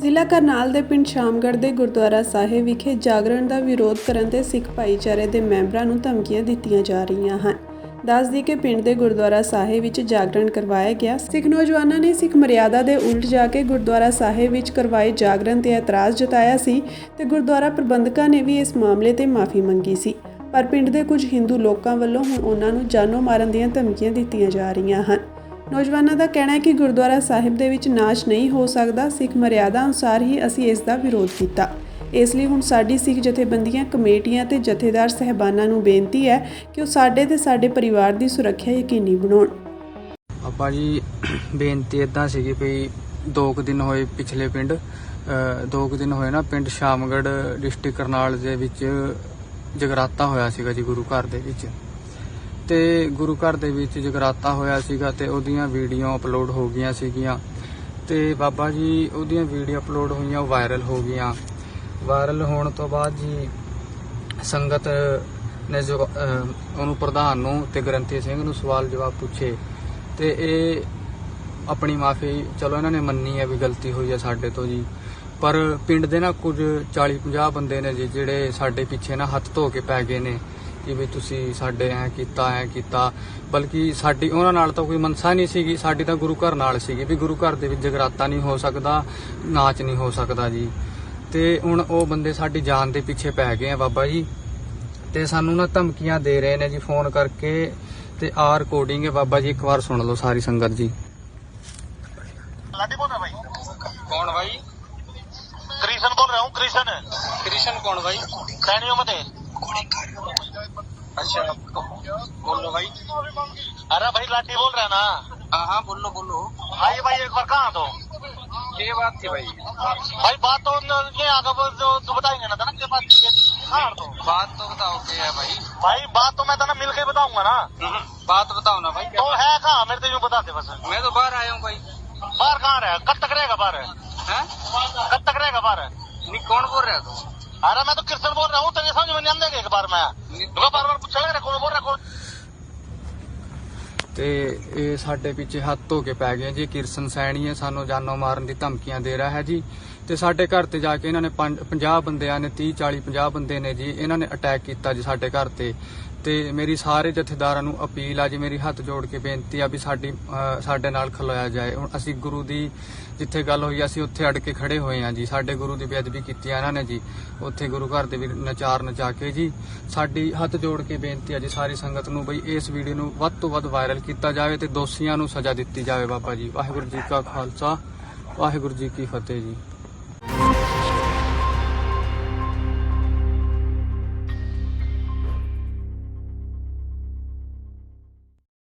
ਜ਼ਿਲ੍ਹਾ ਕਰਨਾਲ ਦੇ ਪਿੰਡ ਸ਼ਾਮਗੜ੍ਹ ਦੇ ਗੁਰਦੁਆਰਾ ਸਾਹਿਬ ਵਿਖੇ ਜਾਗਰਣ ਦਾ ਵਿਰੋਧ ਕਰਨ ਤੇ ਸਿੱਖ ਭਾਈਚਾਰੇ ਦੇ ਮੈਂਬਰਾਂ ਨੂੰ ਧਮਕੀਆਂ ਦਿੱਤੀਆਂ ਜਾ ਰਹੀਆਂ ਹਨ। ਦੱਸ ਦਈਏ ਕਿ ਪਿੰਡ ਦੇ ਗੁਰਦੁਆਰਾ ਸਾਹਿਬ ਵਿੱਚ ਜਾਗਰਣ ਕਰਵਾਇਆ ਗਿਆ। ਸਿੱਖ ਨੌਜਵਾਨਾਂ ਨੇ ਸਿੱਖ ਮਰਿਆਦਾ ਦੇ ਉਲਟ ਜਾ ਕੇ ਗੁਰਦੁਆਰਾ ਸਾਹਿਬ ਵਿੱਚ ਕਰਵਾਏ ਜਾਗਰਣ ਤੇ ਇਤਰਾਜ਼ ਜਤਾਇਆ ਸੀ ਤੇ ਗੁਰਦੁਆਰਾ ਪ੍ਰਬੰਧਕਾਂ ਨੇ ਵੀ ਇਸ ਮਾਮਲੇ ਤੇ ਮਾਫੀ ਮੰਗੀ ਸੀ। ਪਰ ਪਿੰਡ ਦੇ ਕੁਝ ਹਿੰਦੂ ਲੋਕਾਂ ਵੱਲੋਂ ਹੁਣ ਉਹਨਾਂ ਨੂੰ ਜਾਨੋਂ ਮਾਰਨ ਦੀਆਂ ਧਮਕੀਆਂ ਦਿੱਤੀਆਂ ਜਾ ਰਹੀਆਂ ਹਨ। ਨੌਜਵਾਨਾਂ ਦਾ ਕਹਿਣਾ ਹੈ ਕਿ ਗੁਰਦੁਆਰਾ ਸਾਹਿਬ ਦੇ ਵਿੱਚ ਨਾਚ ਨਹੀਂ ਹੋ ਸਕਦਾ। ਸਿੱਖ ਮਰਿਆਦਾ ਅਨੁਸਾਰ ਹੀ ਅਸੀਂ ਇਸ ਦਾ ਵਿਰੋਧ ਕੀਤਾ। ਇਸ ਲਈ ਹੁਣ ਸਾਡੀ ਸਿੱਖ ਜਥੇਬੰਦੀਆਂ, ਕਮੇਟੀਆਂ ਤੇ ਜਥੇਦਾਰ ਸਹਿਬਾਨਾਂ ਨੂੰ ਬੇਨਤੀ ਹੈ ਕਿ ਉਹ ਸਾਡੇ ਤੇ ਸਾਡੇ ਪਰਿਵਾਰ ਦੀ ਸੁਰੱਖਿਆ ਯਕੀਨੀ ਬਣਾਉਣ। ਆਪਾਂ ਜੀ ਬੇਨਤੀ ਇਦਾਂ ਸੀਗੀ ਵੀ 2 ਦਿਨ ਹੋਏ ਪਿਛਲੇ ਪਿੰਡ 2 ਦਿਨ ਹੋਏ ਨਾ ਪਿੰਡ ਸ਼ਾਮਗੜ੍ਹ ਡਿਸਟ੍ਰਿਕਟ ਕਰਨਾਲ ਦੇ ਵਿੱਚ ਜਗਰਾਤਾ ਹੋਇਆ ਸੀਗਾ ਜੀ ਗੁਰੂ ਘਰ ਦੇ ਵਿੱਚ। ਤੇ ਗੁਰੂ ਘਰ ਦੇ ਵਿੱਚ ਜਗਰਾਤਾ ਹੋਇਆ ਸੀਗਾ ਤੇ ਉਹਦੀਆਂ ਵੀਡੀਓ ਅਪਲੋਡ ਹੋ ਗਈਆਂ ਸੀਗੀਆਂ ਤੇ ਬਾਬਾ ਜੀ ਉਹਦੀਆਂ ਵੀਡੀਓ ਅਪਲੋਡ ਹੋਈਆਂ, ਉਹ ਵਾਇਰਲ ਹੋ ਗਈਆਂ। ਵਾਇਰਲ ਹੋਣ ਤੋਂ ਬਾਅਦ ਜੀ ਸੰਗਤ ਨੇ ਜੋ ਉਹਨੂੰ ਪ੍ਰਧਾਨ ਨੂੰ ਤੇ ਗ੍ਰੰਥੀ ਸਿੰਘ ਨੂੰ ਸਵਾਲ ਜਵਾਬ ਪੁੱਛੇ ਤੇ ਇਹ ਆਪਣੀ ਮਾਫੀ ਚਲੋ ਇਹਨਾਂ ਨੇ ਮੰਨੀ ਹੈ ਵੀ ਗਲਤੀ ਹੋਈ ਹੈ ਸਾਡੇ ਤੋਂ ਜੀ। ਪਰ ਪਿੰਡ ਦੇ ਨਾ ਕੁਝ 40-50 ਬੰਦੇ ਨੇ ਜੀ ਜਿਹੜੇ ਸਾਡੇ ਪਿੱਛੇ ਨਾ ਹੱਥ ਧੋ ਕੇ ਪੈ ਗਏ ਨੇ ਕਿ ਵੀ ਤੁਸੀਂ ਸਾਡੇ ਐਂ ਕੀਤਾ। ਬਲਕਿ ਸਾਡੀ ਉਹਨਾਂ ਨਾਲ ਤਾਂ ਕੋਈ ਮਨਸਾ ਨਹੀਂ ਸੀਗੀ, ਸਾਡੀ ਤਾਂ ਗੁਰੂ ਘਰ ਨਾਲ ਸੀਗੀ ਵੀ ਗੁਰੂ ਘਰ ਦੇ ਵਿੱਚ ਜਗਰਾਤਾ ਨਹੀਂ ਹੋ ਸਕਦਾ, ਨਾਚ ਨਹੀਂ ਹੋ ਸਕਦਾ ਜੀ। ਤੇ ਹੁਣ ਉਹ ਬੰਦੇ ਸਾਡੀ ਜਾਨ ਦੇ ਪਿੱਛੇ ਪੈ ਗਏ ਆ ਬਾਬਾ ਜੀ ਤੇ ਸਾਨੂੰ ਨਾ ਧਮਕੀਆਂ ਦੇ ਰਹੇ ਨੇ ਜੀ ਫੋਨ ਕਰਕੇ ਤੇ ਆ ਰਿਕਾਰਡਿੰਗ ਹੈ ਬਾਬਾ ਜੀ, ਇੱਕ ਵਾਰ ਸੁਣ ਲਓ ਸਾਰੀ ਸੰਗਤ ਜੀ। लाडी बोल रहा भाई? कौन भाई? कृष्ण बोल रहा हूँ। कृष्ण कृष्ण कौन भाई? सैनियों में थे। अच्छा बोलो भाई। अरे भाई लाडी बोल रहा है ना? हाँ बोलो। भाई एक बार कहाँ तो ये बात थी भाई। भाई बात तो ये आगे तो बताएंगे ना था ना, क्या बात कहाँ तो बात तो बताओ क्या है भाई? भाई बात तो मैं था ना मिल के बताऊंगा ना। बात बताओ ना भाई। तो है कहाँ? मेरे तो यूँ बता दे बस। मैं तो बाहर आया हूँ भाई। बाहर कहाँ रहे? कब तक रहेगा बाहर? कब तक रहेगा बाहर? नहीं कौन बोल रहा है तू? अरे मैं तो कृष्ण बोल रहा हूँ, तेरे समझ में नहीं आने एक बार मैं बार पूछ रहा कौन बोल रहा कौन। ਤੇ ਇਹ ਸਾਡੇ ਪਿੱਛੇ ਹੱਥ ਧੋ ਕੇ ਪੈ ਗਏ ਜੀ। ਕਿਰਸਨ ਸੈਣੀ ਹੈ, ਸਾਨੂੰ ਜਾਨੋਂ ਮਾਰਨ ਦੀ ਧਮਕੀਆਂ ਦੇ ਰਿਹਾ ਹੈ ਜੀ। ਤੇ ਸਾਡੇ ਘਰ ਤੇ ਜਾ ਕੇ ਇਹਨਾਂ ਨੇ 50 ਬੰਦਿਆਂ ਨੇ 30-40-50 ਬੰਦੇ ਨੇ ਜੀ, ਇਹਨਾਂ ਨੇ ਅਟੈਕ ਕੀਤਾ ਜੀ ਸਾਡੇ ਘਰ ਤੇ ਮੇਰੀ ਸਾਰੇ ਜਥੇਦਾਰਾਂ ਨੂੰ ਅਪੀਲ ਆ ਜੀ, ਮੇਰੀ ਹੱਥ ਜੋੜ ਕੇ ਬੇਨਤੀ ਆ ਵੀ ਸਾਡੇ ਨਾਲ ਖਲੋਇਆ ਜਾਏ। ਹੁਣ ਅਸੀਂ ਗੁਰੂ ਦੀ ਜਿੱਥੇ ਗੱਲ ਹੋਈ ਅਸੀਂ ਉੱਥੇ ਅੜ ਕੇ ਖੜੇ ਹੋਏ ਆ ਜੀ। ਸਾਡੇ ਗੁਰੂ ਦੀ ਬੇਅਦਬੀ ਕੀਤੀ ਇਹਨਾਂ ਨੇ ਜੀ, ਉੱਥੇ ਗੁਰੂ ਘਰ ਦੇ ਵੀ ਨਚਾ ਕੇ ਜੀ। ਸਾਡੀ ਹੱਥ ਜੋੜ ਕੇ ਬੇਨਤੀ ਆ ਜੀ ਸਾਰੀ ਸੰਗਤ ਨੂੰ ਬਈ ਇਸ ਵੀਡੀਓ ਨੂੰ ਵੱਧ ਤੋਂ ਵੱਧ ਵਾਇਰਲ ਕੀਤਾ ਜਾਵੇ ਤੇ ਦੋਸ਼ੀਆਂ ਨੂੰ ਸਜ਼ਾ ਦਿੱਤੀ ਜਾਵੇ ਬਾਬਾ ਜੀ। ਵਾਹਿਗੁਰੂ ਜੀ ਕਾ ਖਾਲਸਾ, ਵਾਹਿਗੁਰੂ ਜੀ ਕੀ ਫਤਿਹ ਜੀ।